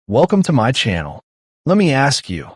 Welcome to my channel. Let me ask you,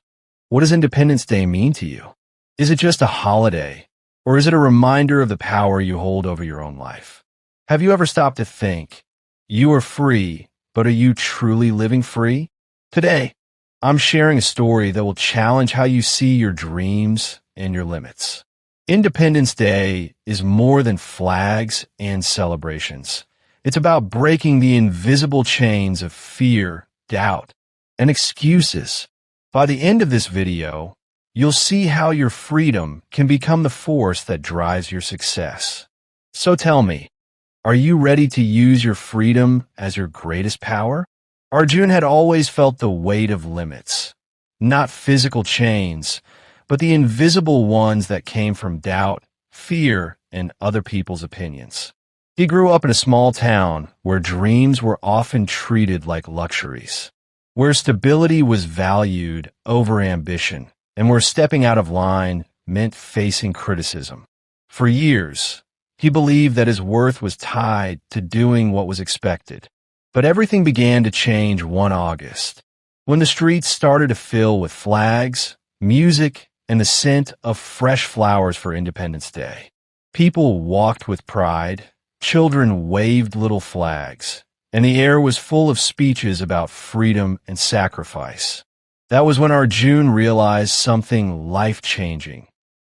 what does Independence Day mean to you? Is it just a holiday, or is it a reminder of the power you hold over your own life? Have you ever stopped to think, you are free, but are you truly living free? Today, I'm sharing a story that will challenge how you see your dreams and your limits. Independence Day is more than flags and celebrations. It's about breaking the invisible chains of fear, doubt, and excuses. By the end of this video, you'll see how your freedom can become the force that drives your success. So tell me, are you ready to use your freedom as your greatest power? Arjun had always felt the weight of limits, not physical chains, but the invisible ones that came from doubt, fear, and other people's opinions. He grew up in a small town where dreams were often treated like luxuries, where stability was valued over ambition, and where stepping out of line meant facing criticism. For years, he believed that his worth was tied to doing what was expected. But everything began to change one August, when the streets started to fill with flags, music, and the scent of fresh flowers for Independence Day. People walked with pride, children waved little flags, and the air was full of speeches about freedom and sacrifice. That was when Arjun realized something life-changing.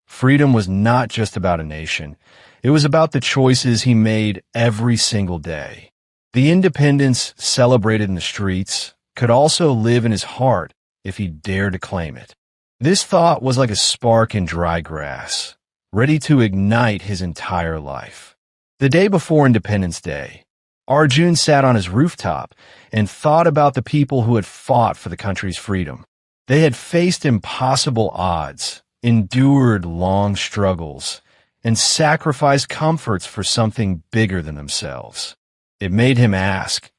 Freedom was not just about a nation. It was about the choices he made every single day. The independence celebrated in the streets could also live in his heart if he dared to claim it. This thought was like a spark in dry grass, ready to ignite his entire life. The day before Independence Day, Arjun sat on his rooftop and thought about the people who had fought for the country's freedom. They had faced impossible odds, endured long struggles, and sacrificed comforts for something bigger than themselves. It made him ask,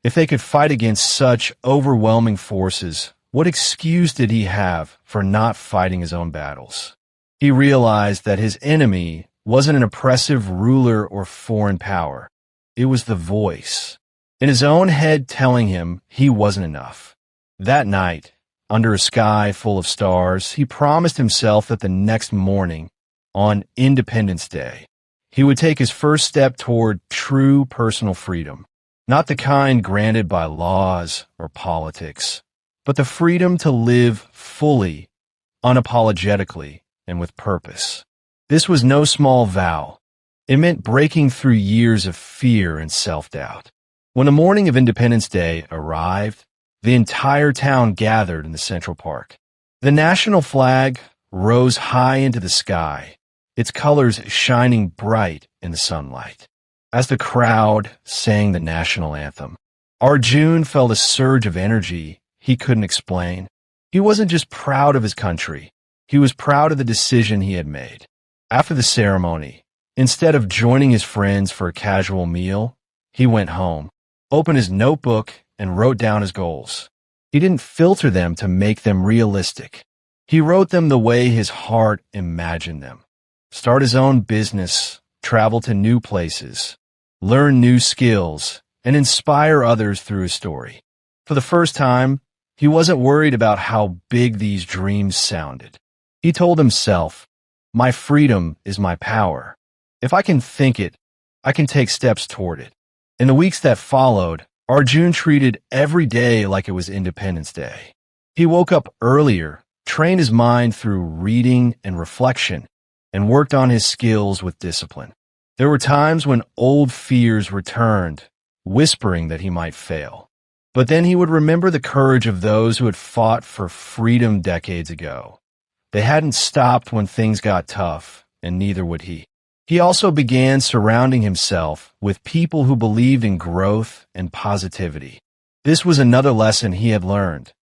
if they could fight against such overwhelming forces, what excuse did he have for not fighting his own battles? He realized that his enemy wasn't an oppressive ruler or foreign power. It was the voice in his own head telling him he wasn't enough. That night, under a sky full of stars, he promised himself that the next morning, on Independence Day, he would take his first step toward true personal freedom, not the kind granted by laws or politics, but the freedom to live fully, unapologetically, and with purpose. This was no small vow. It meant breaking through years of fear and self-doubt. When the morning of Independence Day arrived, the entire town gathered in the Central Park. The national flag rose high into the sky, its colors shining bright in the sunlight. As the crowd sang the national anthem, Arjun felt a surge of energy he couldn't explain. He wasn't just proud of his country. He was proud of the decision he had made. After the ceremony, instead of joining his friends for a casual meal, he went home, opened his notebook, and wrote down his goals. He didn't filter them to make them realistic. He wrote them the way his heart imagined them. Start his own business, travel to new places, learn new skills, and inspire others through his story. For the first time, he wasn't worried about how big these dreams sounded. He told himself, "My freedom is my power. If I can think it, I can take steps toward it." In the weeks that followed, Arjun treated every day like it was Independence Day. He woke up earlier, trained his mind through reading and reflection, and worked on his skills with discipline. There were times when old fears returned, whispering that he might fail. But then he would remember the courage of those who had fought for freedom decades ago. They hadn't stopped when things got tough, and neither would he. He also began surrounding himself with people who believed in growth and positivity. This was another lesson he had learned.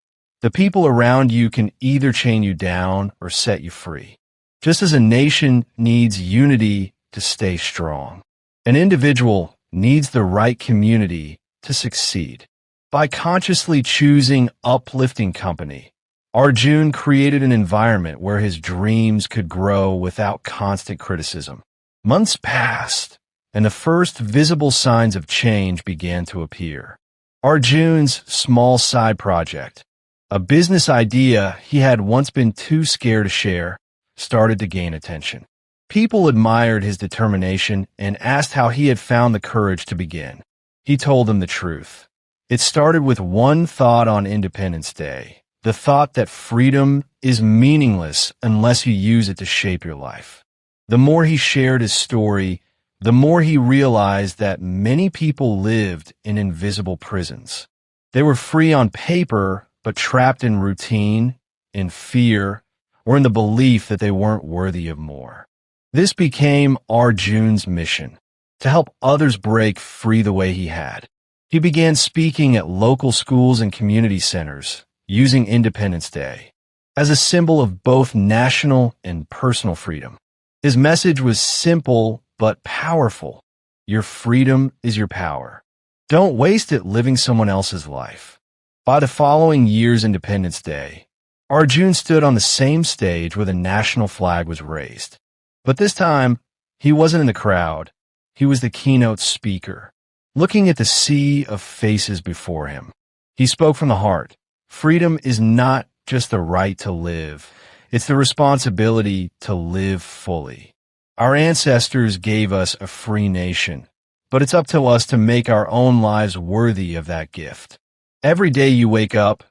The people around you can either chain you down or set you free. Just as a nation needs unity to stay strong, an individual needs the right community to succeed. By consciously choosing uplifting company, Arjun created an environment where his dreams could grow without constant criticism. Months passed, and the first visible signs of change began to appear. Arjun's small side project, a business idea he had once been too scared to share, started to gain attention. People admired his determination and asked how he had found the courage to begin. He told them the truth. It started with one thought on Independence Day, the thought that freedom is meaningless unless you use it to shape your life. The more he shared his story, the more he realized that many people lived in invisible prisons. They were free on paper, but trapped in routine, in fear, or in the belief that they weren't worthy of more. This became Arjun's mission, to help others break free the way he had. He began speaking at local schools and community centers, using Independence Day as a symbol of both national and personal freedom. His message was simple but powerful. Your freedom is your power. Don't waste it living someone else's life. By the following year's Independence Day, Arjun stood on the same stage where the national flag was raised. But this time, he wasn't in the crowd. He was the keynote speaker, looking at the sea of faces before him. He spoke from the heart. Freedom is not just the right to live. It's the responsibility to live fully. Our ancestors gave us a free nation, but it's up to us to make our own lives worthy of that gift. Every day you wake up,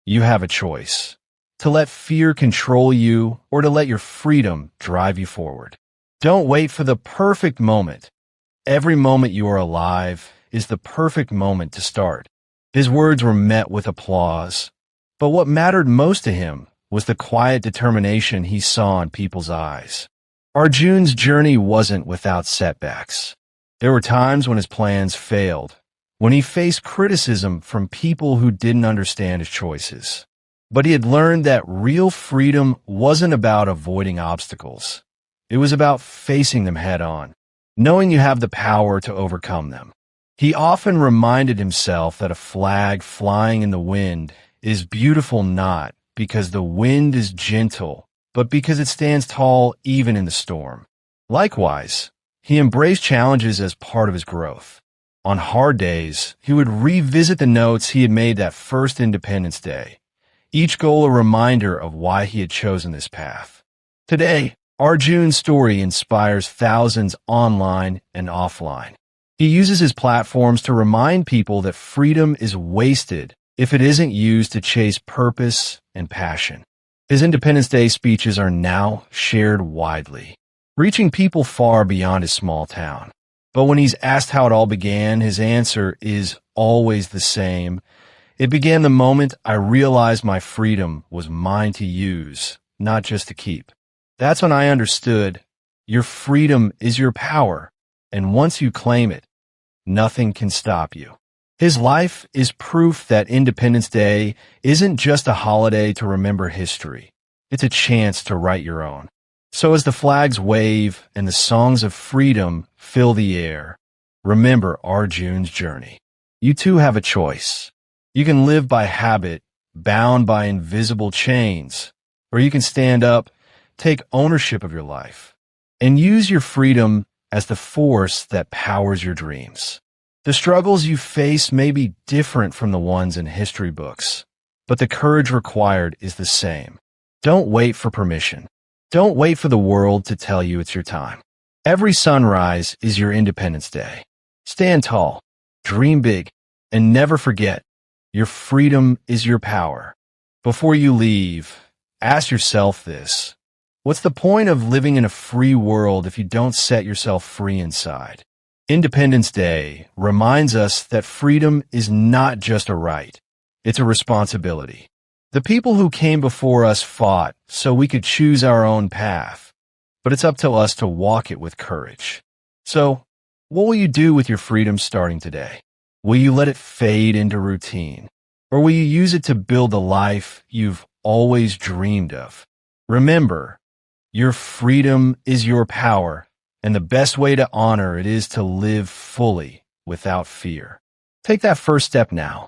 you have a choice: to let fear control you or to let your freedom drive you forward. Don't wait for the perfect moment. Every moment you are alive is the perfect moment to start. His words were met with applause, but what mattered most to him was the quiet determination he saw in people's eyes. Arjun's journey wasn't without setbacks. There were times when his plans failed, when he faced criticism from people who didn't understand his choices. But he had learned that real freedom wasn't about avoiding obstacles. It was about facing them head on, knowing you have the power to overcome them. He often reminded himself that a flag flying in the wind is beautiful not because the wind is gentle, but because it stands tall even in the storm. Likewise, he embraced challenges as part of his growth. On hard days, he would revisit the notes he had made that first Independence Day, each goal a reminder of why he had chosen this path. Today, Arjun's story inspires thousands online and offline. He uses his platforms to remind people that freedom is wasted if it isn't used to chase purpose and passion. His Independence Day speeches are now shared widely, reaching people far beyond his small town. But when he's asked how it all began, his answer is always the same. It began the moment I realized my freedom was mine to use, not just to keep. That's when I understood your freedom is your power, and once you claim it, nothing can stop you. His life is proof that Independence Day isn't just a holiday to remember history. It's a chance to write your own. So as the flags wave and the songs of freedom fill the air, remember Arjun's journey. You too have a choice. You can live by habit, bound by invisible chains, or you can stand up, take ownership of your life, and use your freedom as the force that powers your dreams. The struggles you face may be different from the ones in history books, but the courage required is the same. Don't wait for permission. Don't wait for the world to tell you it's your time. Every sunrise is your Independence Day. Stand tall, dream big, and never forget, your freedom is your power. Before you leave, ask yourself this: what's the point of living in a free world if you don't set yourself free inside? Independence Day reminds us that freedom is not just a right, it's a responsibility. The people who came before us fought so we could choose our own path, but it's up to us to walk it with courage. So, what will you do with your freedom starting today? Will you let it fade into routine, or will you use it to build the life you've always dreamed of? Remember, your freedom is your power, and the best way to honor it is to live fully without fear. Take that first step now.